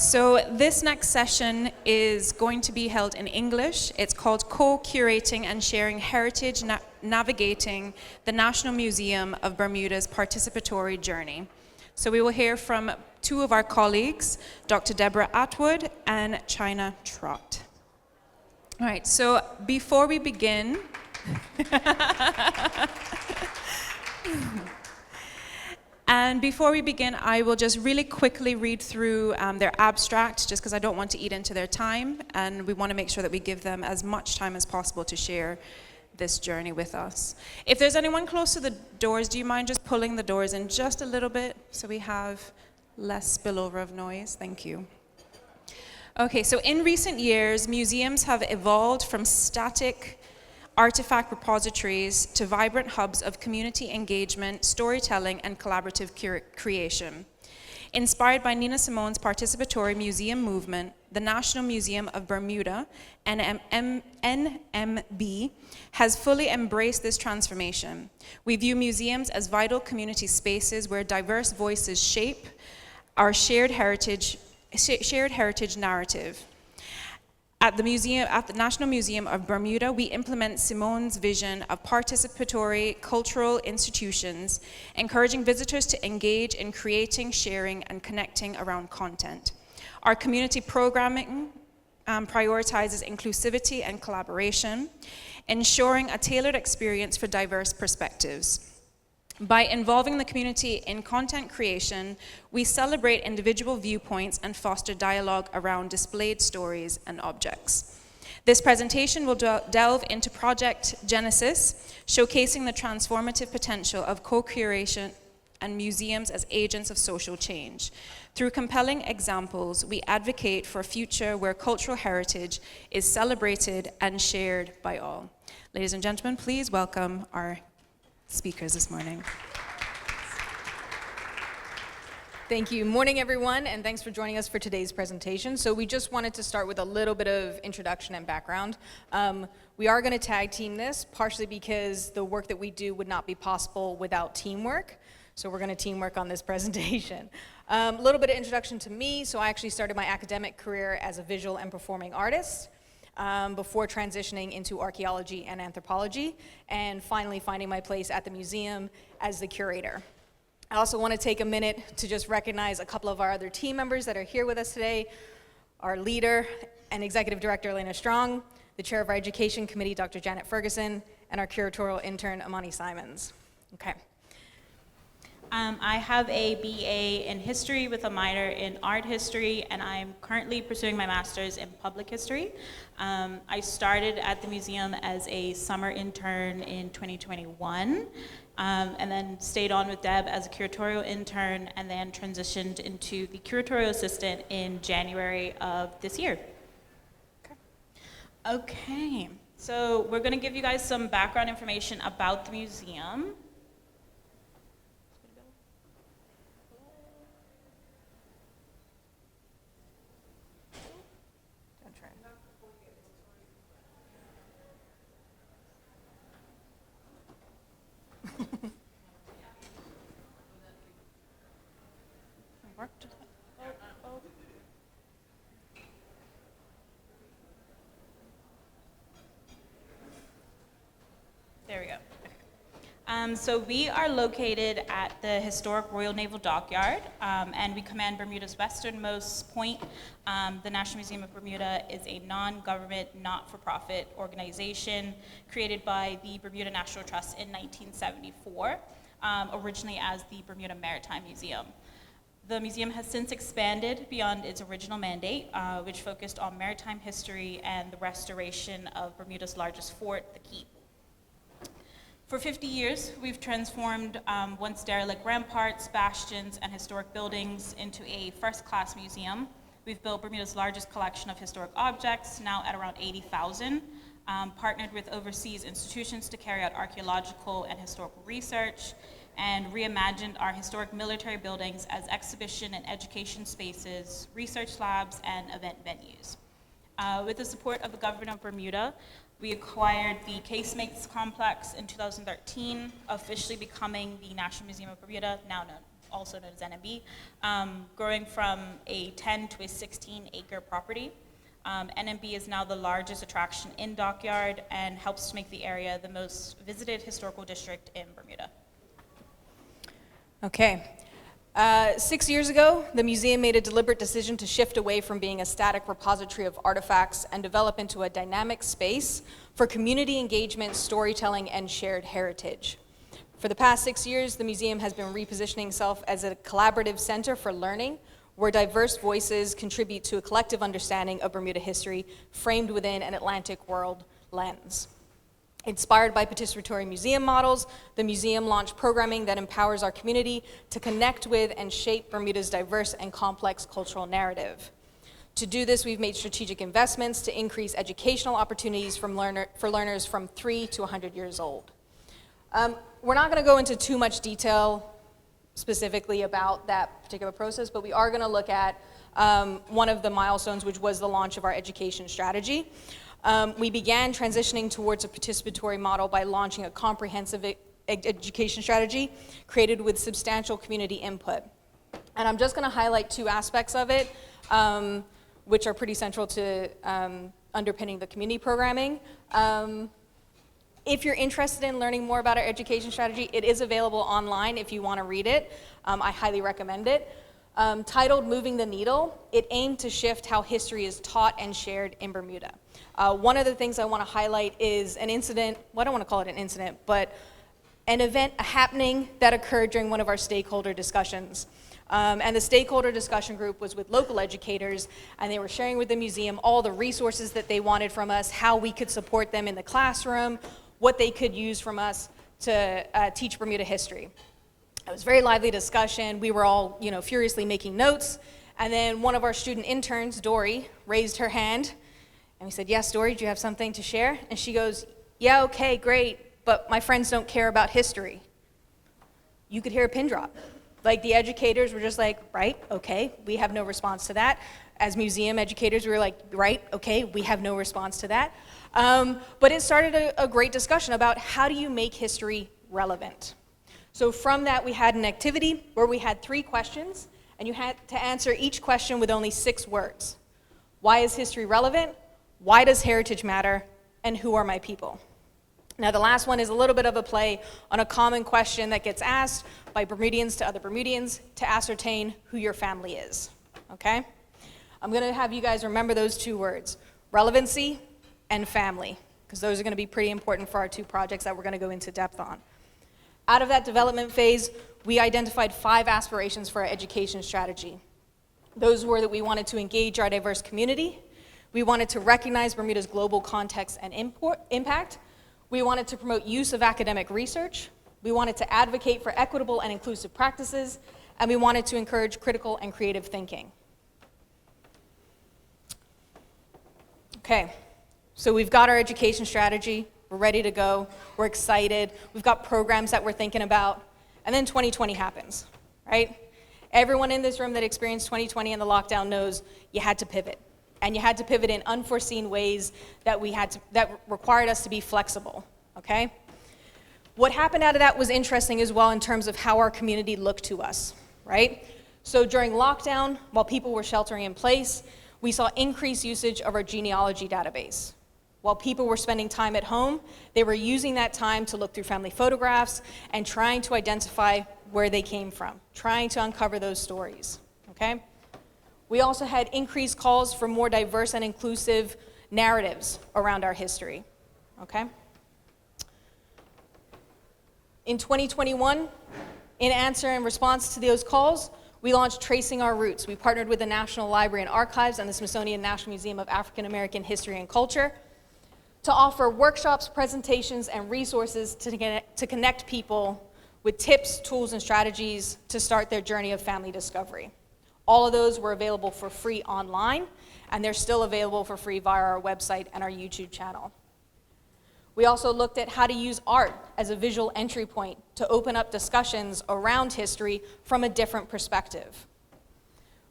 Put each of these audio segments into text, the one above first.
So this next session is going to be held in English. It's called Co-Curating and Sharing Heritage Navigating the National Museum of Bermuda's Participatory Journey. So we will hear from two of our colleagues, Dr. Deborah Atwood and Chynna Trott. All right, so before we begin, I will just really quickly read through their abstract, just because I don't want to eat into their time, and we want to make sure that we give them as much time as possible to share this journey with us. If there's anyone close to the doors, do you mind just pulling the doors in just a little bit so we have less spillover of noise? Thank you. Okay, so in recent years, museums have evolved from static artifact repositories to vibrant hubs of community engagement, storytelling, and collaborative creation. Inspired by Nina Simone's participatory museum movement, the National Museum of Bermuda, NMB, has fully embraced this transformation. We view museums as vital community spaces where diverse voices shape our shared heritage narrative. At the National Museum of Bermuda, we implement Simone's vision of participatory cultural institutions, encouraging visitors to engage in creating, sharing, and connecting around content. Our community programming prioritizes inclusivity and collaboration, ensuring a tailored experience for diverse perspectives. By involving the community in content creation, we celebrate individual viewpoints and foster dialogue around displayed stories and objects. This presentation will delve into Project Genesis, showcasing the transformative potential of co-curation and museums as agents of social change. Through compelling examples, we advocate for a future where cultural heritage is celebrated and shared by all. Ladies and gentlemen, please welcome our speakers this morning. Thank you. Morning, everyone, and thanks for joining us for today's presentation. So we just wanted to start with a little bit of introduction and background. We are going to tag team this, partially because the work that we do would not be possible without teamwork. So we're going to teamwork on this presentation. A little bit of introduction to me. So I actually started my academic career as a visual and performing artist, before transitioning into archaeology and anthropology, and finally finding my place at the museum as the curator. I also want to take a minute to just recognize a couple of our other team members that are here with us today, our leader and executive director, Elena Strong, the chair of our education committee, Dr. Janet Ferguson, and our curatorial intern, Amani Simons. Okay. I have a BA in history with a minor in art history, and I'm currently pursuing my master's in public history. I started at the museum as a summer intern in 2021, and then stayed on with Deb as a curatorial intern, and then transitioned into the curatorial assistant in January of this year. Okay, so we're going to give you guys some background information about the museum. There we go. So we are located at the historic Royal Naval Dockyard, and we command Bermuda's westernmost point. The National Museum of Bermuda is a non-government, not-for-profit organization created by the Bermuda National Trust in 1974, originally as the Bermuda Maritime Museum. The museum has since expanded beyond its original mandate, which focused on maritime history and the restoration of Bermuda's largest fort, the Keep. For 50 years, we've transformed once derelict ramparts, bastions, and historic buildings into a first-class museum. We've built Bermuda's largest collection of historic objects, now at around 80,000, partnered with overseas institutions to carry out archaeological and historical research, and reimagined our historic military buildings as exhibition and education spaces, research labs, and event venues. With the support of the government of Bermuda, we acquired the Casemates complex in 2013, officially becoming the National Museum of Bermuda, now known also known as NMB, growing from a 10 to a 16-acre property. NMB is now the largest attraction in Dockyard and helps to make the area the most visited historical district in Bermuda. Okay. 6 years ago, the museum made a deliberate decision to shift away from being a static repository of artifacts and develop into a dynamic space for community engagement, storytelling, and shared heritage. For the past 6 years, the museum has been repositioning itself as a collaborative center for learning, where diverse voices contribute to a collective understanding of Bermuda history framed within an Atlantic world lens. Inspired by participatory museum models, the museum launched programming that empowers our community to connect with and shape Bermuda's diverse and complex cultural narrative. To do this, we've made strategic investments to increase educational opportunities for learners from 3 to 100 years old. We're not going to go into too much detail specifically about that particular process, but we are going to look at one of the milestones, which was the launch of our education strategy. We began transitioning towards a participatory model by launching a comprehensive education strategy created with substantial community input. And I'm just going to highlight 2 aspects of it, which are pretty central to underpinning the community programming. If you're interested in learning more about our education strategy, it is available online if you want to read it. I highly recommend it. Titled Moving the Needle, it aimed to shift how history is taught and shared in Bermuda. One of the things I want to highlight is an incident, well, I don't want to call it an incident, but an event, a happening that occurred during one of our stakeholder discussions. And the stakeholder discussion group was with local educators, and they were sharing with the museum all the resources that they wanted from us, how we could support them in the classroom, what they could use from us to teach Bermuda history. It was a very lively discussion. We were all, furiously making notes. And then one of our student interns, Dory, raised her hand. And we said, yes, Dory, do you have something to share? And she goes, yeah, okay, great, but my friends don't care about history. You could hear a pin drop. Like, the educators were just like, right, okay, we have no response to that. As museum educators, we were like, right, okay, we have no response to that. But it started a great discussion about how do you make history relevant. So from that, we had an activity where we had 3 questions, and you had to answer each question with only 6 words. Why is history relevant? Why does heritage matter? And who are my people? Now, the last one is a little bit of a play on a common question that gets asked by Bermudians to other Bermudians to ascertain who your family is, okay? I'm going to have you guys remember those 2 words, relevancy and family, because those are going to be pretty important for our 2 projects that we're going to go into depth on. Out of that development phase, we identified 5 aspirations for our education strategy. Those were that we wanted to engage our diverse community, we wanted to recognize Bermuda's global context and impact, we wanted to promote use of academic research, we wanted to advocate for equitable and inclusive practices, and we wanted to encourage critical and creative thinking. Okay, so we've got our education strategy, we're ready to go, we're excited, we've got programs that we're thinking about, and then 2020 happens, right? Everyone in this room that experienced 2020 and the lockdown knows you had to pivot, and you had to pivot in unforeseen ways that required us to be flexible, okay? What happened out of that was interesting as well in terms of how our community looked to us, right? So during lockdown, while people were sheltering in place, we saw increased usage of our genealogy database. While people were spending time at home, they were using that time to look through family photographs and trying to identify where they came from, trying to uncover those stories, okay? We also had increased calls for more diverse and inclusive narratives around our history, okay? In 2021, in answer and response to those calls, we launched Tracing Our Roots. We partnered with the National Library and Archives and the Smithsonian National Museum of African American History and Culture to offer workshops, presentations, and resources to connect people with tips, tools, and strategies to start their journey of family discovery. All of those were available for free online, and they're still available for free via our website and our YouTube channel. We also looked at how to use art as a visual entry point to open up discussions around history from a different perspective.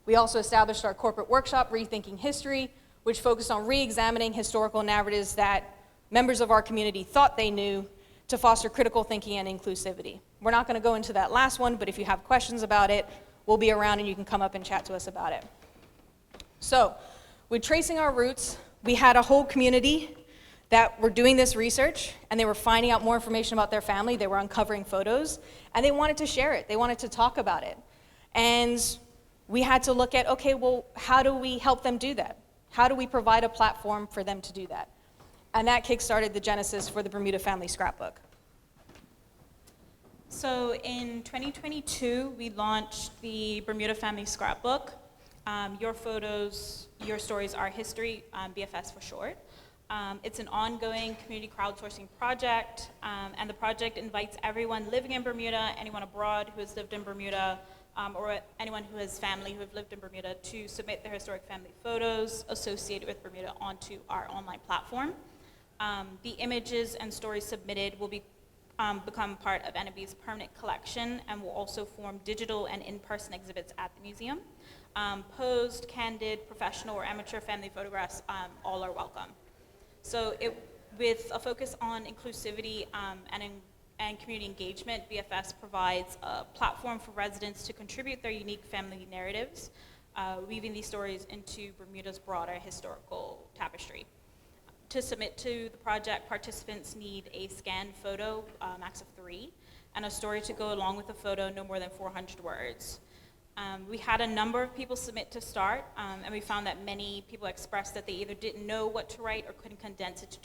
We also established our corporate workshop, Rethinking History, which focused on re-examining historical narratives that members of our community thought they knew to foster critical thinking and inclusivity. We're not going to go into that last one, but if you have questions about it, we'll be around and you can come up and chat to us about it. So, with tracing our roots, we had a whole community that were doing this research, and they were finding out more information about their family, they were uncovering photos, and they wanted to share it, they wanted to talk about it. And we had to look at, okay, well, how do we help them do that? How do we provide a platform for them to do that? And that kickstarted the genesis for the Bermuda Family Scrapbook. So in 2022, we launched the Bermuda Family Scrapbook. Your photos, your stories, our history, BFS for short. It's an ongoing community crowdsourcing project, and the project invites everyone living in Bermuda, anyone abroad who has lived in Bermuda, or anyone who has family who have lived in Bermuda to submit their historic family photos associated with Bermuda onto our online platform. The images and stories submitted will become part of NMB's permanent collection and will also form digital and in-person exhibits at the museum. Posed, candid, professional, or amateur family photographs, all are welcome. So with a focus on inclusivity and community engagement, BFS provides a platform for residents to contribute their unique family narratives, weaving these stories into Bermuda's broader historical tapestry. To submit to the project, participants need a scanned photo, max of 3, and a story to go along with the photo, no more than 400 words. We had a number of people submit to start, and we found that many people expressed that they either didn't know what to write or couldn't condense it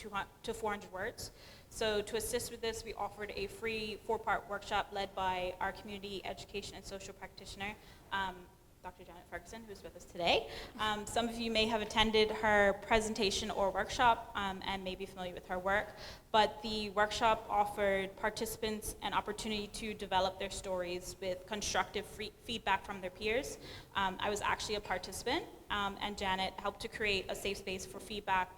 to 400 words. So to assist with this, we offered a free 4-part workshop led by our community education and social practitioner, Dr. Janet Ferguson, who's with us today. Some of you may have attended her presentation or workshop and may be familiar with her work, but the workshop offered participants an opportunity to develop their stories with constructive feedback from their peers. I was actually a participant, and Janet helped to create a safe space for feedback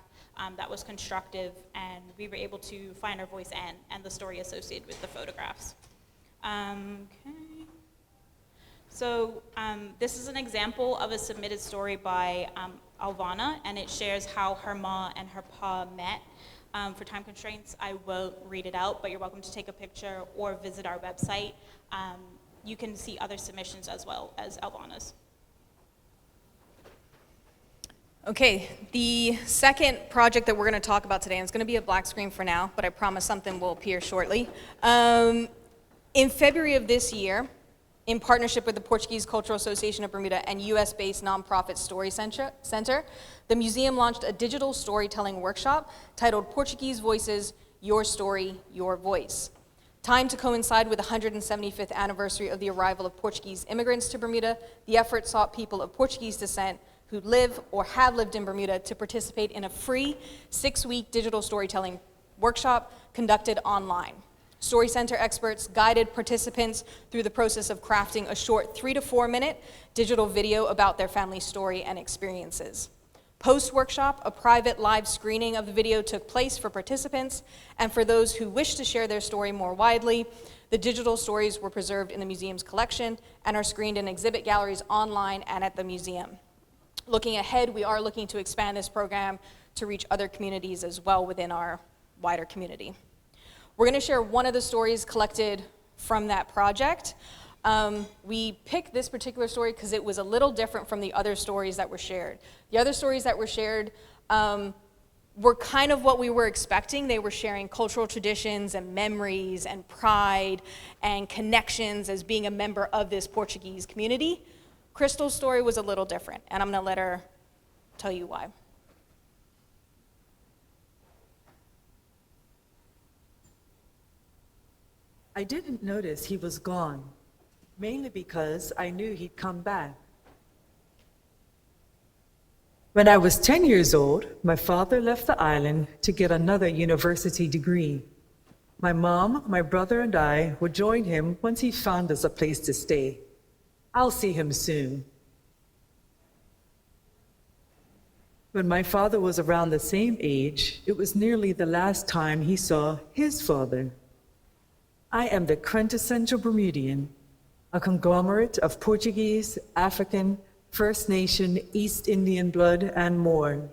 that was constructive, and we were able to find our voice and the story associated with the photographs. Okay. So this is an example of a submitted story by Alvana, and it shares how her ma and her pa met. For time constraints, I won't read it out, but you're welcome to take a picture or visit our website. You can see other submissions as well as Alvana's. Okay, the second project that we're going to talk about today, and it's going to be a black screen for now, but I promise something will appear shortly. In February of this year, in partnership with the Portuguese Cultural Association of Bermuda and US-based nonprofit Story Center, the museum launched a digital storytelling workshop titled Portuguese Voices, Your Story, Your Voice. Timed to coincide with the 175th anniversary of the arrival of Portuguese immigrants to Bermuda, the effort sought people of Portuguese descent who live or have lived in Bermuda to participate in a free 6-week digital storytelling workshop conducted online. Story Center experts guided participants through the process of crafting a short 3 to 4 minute digital video about their family story and experiences. Post-workshop, a private live screening of the video took place for participants, and for those who wish to share their story more widely, the digital stories were preserved in the museum's collection and are screened in exhibit galleries online and at the museum. Looking ahead, we are looking to expand this program to reach other communities as well within our wider community. We're going to share one of the stories collected from that project. We picked this particular story because it was a little different from the other stories that were shared. The other stories that were shared were kind of what we were expecting. They were sharing cultural traditions and memories and pride and connections as being a member of this Portuguese community. Crystal's story was a little different, and I'm going to let her tell you why. I didn't notice he was gone, mainly because I knew he'd come back. When I was 10 years old, my father left the island to get another university degree. My mom, my brother, and I would join him once he found us a place to stay. I'll see him soon. When my father was around the same age, it was nearly the last time he saw his father. I am the quintessential Bermudian, a conglomerate of Portuguese, African, First Nation, East Indian blood, and more.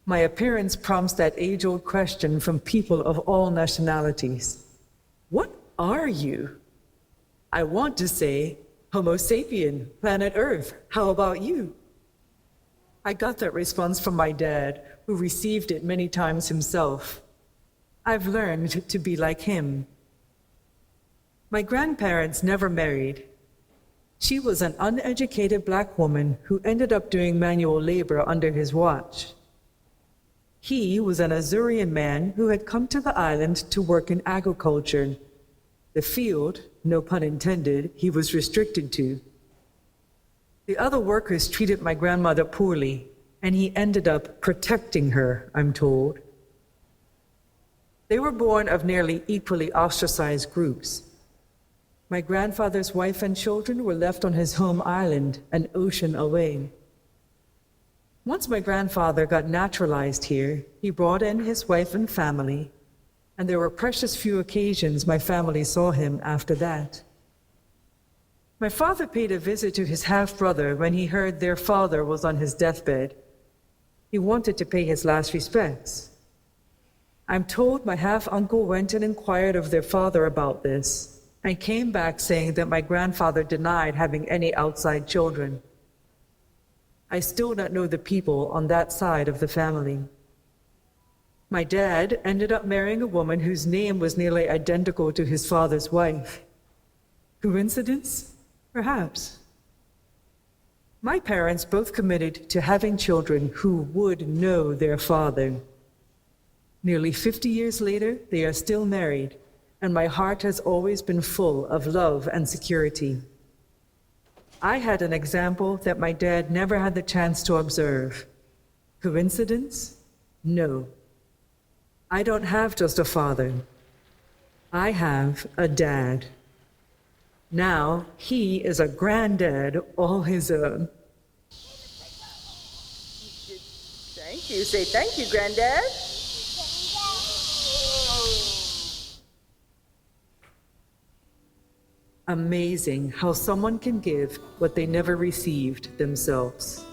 My appearance prompts that age-old question from people of all nationalities. What are you? I want to say, Homo sapien, planet Earth, how about you? I got that response from my dad, who received it many times himself. I've learned to be like him. My grandparents never married. She was an uneducated black woman who ended up doing manual labor under his watch. He was an Azorean man who had come to the island to work in agriculture, the field, no pun intended, he was restricted to. The other workers treated my grandmother poorly, and he ended up protecting her, I'm told. They were born of nearly equally ostracized groups. My grandfather's wife and children were left on his home island, an ocean away. Once my grandfather got naturalized here, he brought in his wife and family, and there were precious few occasions my family saw him after that. My father paid a visit to his half-brother when he heard their father was on his deathbed. He wanted to pay his last respects. I'm told my half-uncle went and inquired of their father about this, and came back saying that my grandfather denied having any outside children. I still don't know the people on that side of the family. My dad ended up marrying a woman whose name was nearly identical to his father's wife. Coincidence? Perhaps. My parents both committed to having children who would know their father. Nearly 50 years later, they are still married, and my heart has always been full of love and security. I had an example that my dad never had the chance to observe. Coincidence? No. I don't have just a father. I have a dad. Now he is a granddad all his own. Thank you. Say thank you, Granddad. Amazing how someone can give what they never received themselves.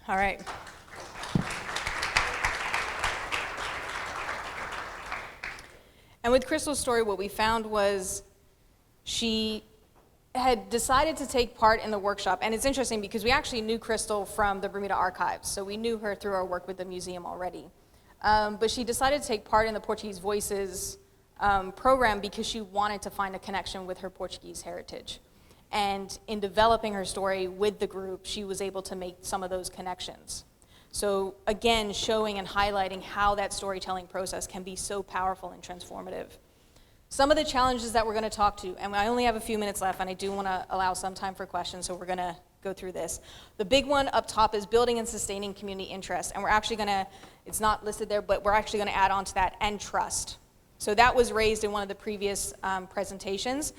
All right. And with Crystal's story, what we found was she had decided to take part in the workshop. And it's interesting because we actually knew Crystal from the Bermuda archives. So we knew her through our work with the museum already. But she decided to take part in the Portuguese Voices program because she wanted to find a connection with her Portuguese heritage. And in developing her story with the group, she was able to make some of those connections. So again, showing and highlighting how that storytelling process can be so powerful and transformative. Some of the challenges that we're going to talk to, and I only have a few minutes left, and I do want to allow some time for questions, so we're going to go through this. The big one up top is building and sustaining community interest, and we're actually going to, it's not listed there, but we're actually going to add on to that, and trust. So that was raised in one of the previous presentations.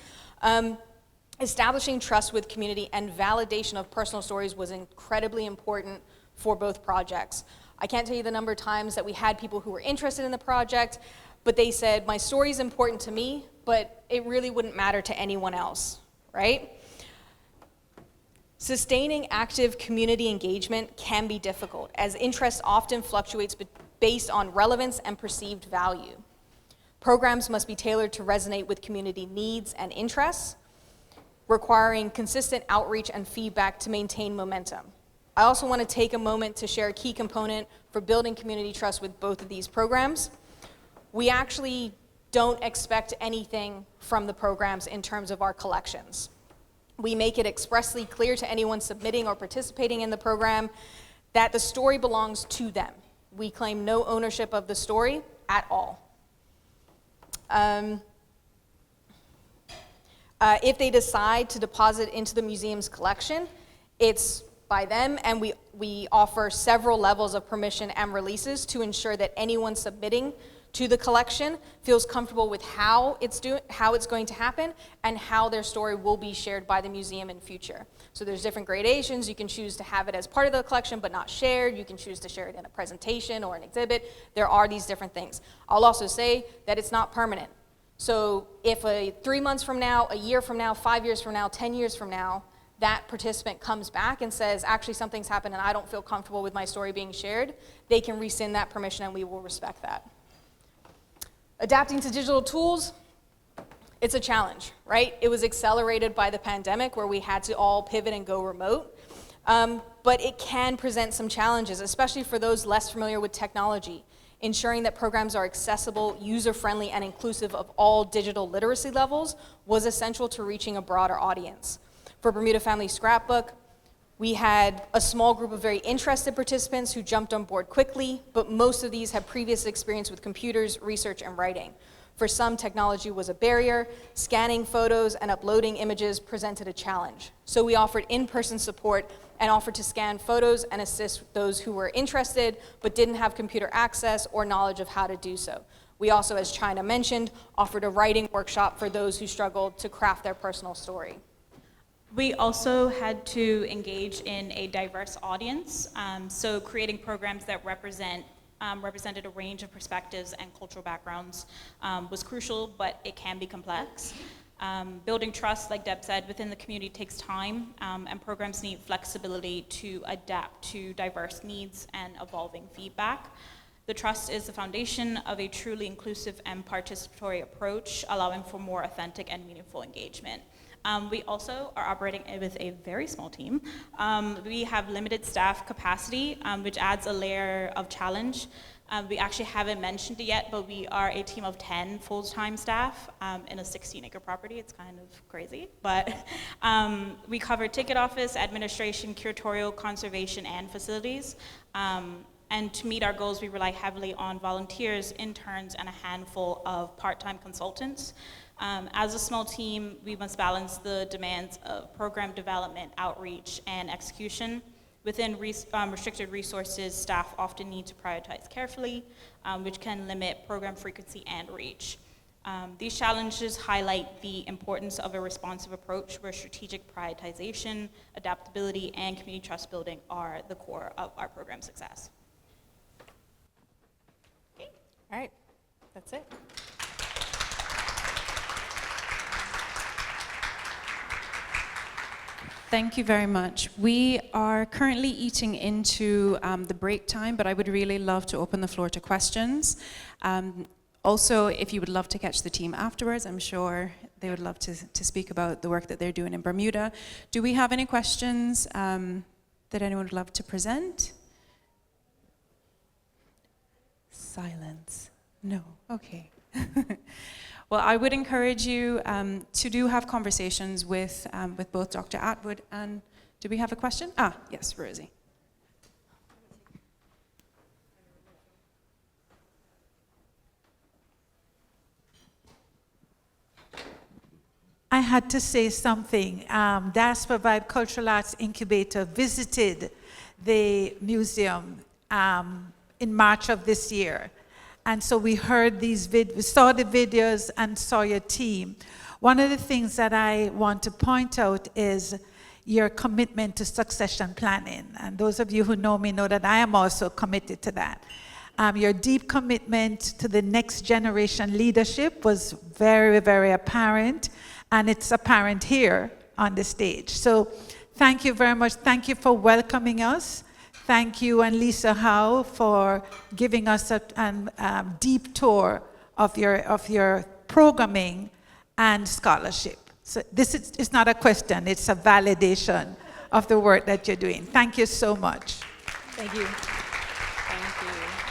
Establishing trust with community and validation of personal stories was incredibly important for both projects. I can't tell you the number of times that we had people who were interested in the project, but they said, my story is important to me, but it really wouldn't matter to anyone else, right? Sustaining active community engagement can be difficult, as interest often fluctuates based on relevance and perceived value. Programs must be tailored to resonate with community needs and interests, requiring consistent outreach and feedback to maintain momentum. I also want to take a moment to share a key component for building community trust with both of these programs. We actually don't expect anything from the programs in terms of our collections. We make it expressly clear to anyone submitting or participating in the program that the story belongs to them. We claim no ownership of the story at all. If they decide to deposit into the museum's collection, it's by them, and we offer several levels of permission and releases to ensure that anyone submitting to the collection feels comfortable with how it's going to happen and how their story will be shared by the museum in future. So there's different gradations. You can choose to have it as part of the collection but not shared. You can choose to share it in a presentation or an exhibit. There are these different things. I'll also say that it's not permanent. So if 3 months from now, a year from now, 5 years from now, 10 years from now, that participant comes back and says, actually something's happened and I don't feel comfortable with my story being shared, they can rescind that permission and we will respect that. Adapting to digital tools, it's a challenge, right? It was accelerated by the pandemic where we had to all pivot and go remote. But it can present some challenges, especially for those less familiar with technology. Ensuring that programs are accessible, user-friendly, and inclusive of all digital literacy levels was essential to reaching a broader audience. For Bermuda Family Scrapbook, we had a small group of very interested participants who jumped on board quickly, but most of these had previous experience with computers, research, and writing. For some, technology was a barrier. Scanning photos and uploading images presented a challenge. So we offered in-person support and offered to scan photos and assist those who were interested but didn't have computer access or knowledge of how to do so. We also, as Chynna mentioned, offered a writing workshop for those who struggled to craft their personal story. We also had to engage in a diverse audience, so creating programs that represented a range of perspectives and cultural backgrounds was crucial, but it can be complex. Building trust, like Deb said, within the community takes time, and programs need flexibility to adapt to diverse needs and evolving feedback. The trust is the foundation of a truly inclusive and participatory approach, allowing for more authentic and meaningful engagement. We also are operating with a very small team. We have limited staff capacity, which adds a layer of challenge. We actually haven't mentioned it yet, but we are a team of 10 full-time staff in a 16-acre property. It's kind of crazy, but we cover ticket office, administration, curatorial, conservation, and facilities. And to meet our goals, we rely heavily on volunteers, interns, and a handful of part-time consultants. As a small team, we must balance the demands of program development, outreach, and execution. Within restricted resources, staff often need to prioritize carefully, which can limit program frequency and reach. These challenges highlight the importance of a responsive approach where strategic prioritization, adaptability, and community trust building are the core of our program success. Okay. All right, that's it. Thank you very much. We are currently eating into the break time, but I would really love to open the floor to questions. Also, if you would love to catch the team afterwards, I'm sure they would love to speak about the work that they're doing in Bermuda. Do we have any questions that anyone would love to present? Silence. No. Okay. Well, I would encourage you to do have conversations with both Dr. Atwood and, do we have a question? Yes, Rosie. I had to say something. Diaspora Vibe Cultural Arts Incubator visited the museum in March of this year. And so we heard we saw the videos and saw your team. One of the things that I want to point out is your commitment to succession planning. And those of you who know me know that I am also committed to that. Your deep commitment to the next generation leadership was very, very apparent, and it's apparent here on the stage. So thank you very much. Thank you for welcoming us. Thank you and Lisa Howe for giving us a deep tour of your programming and scholarship. So this is it's not a question, it's a validation of the work that you're doing. Thank you so much. Thank you. Thank you.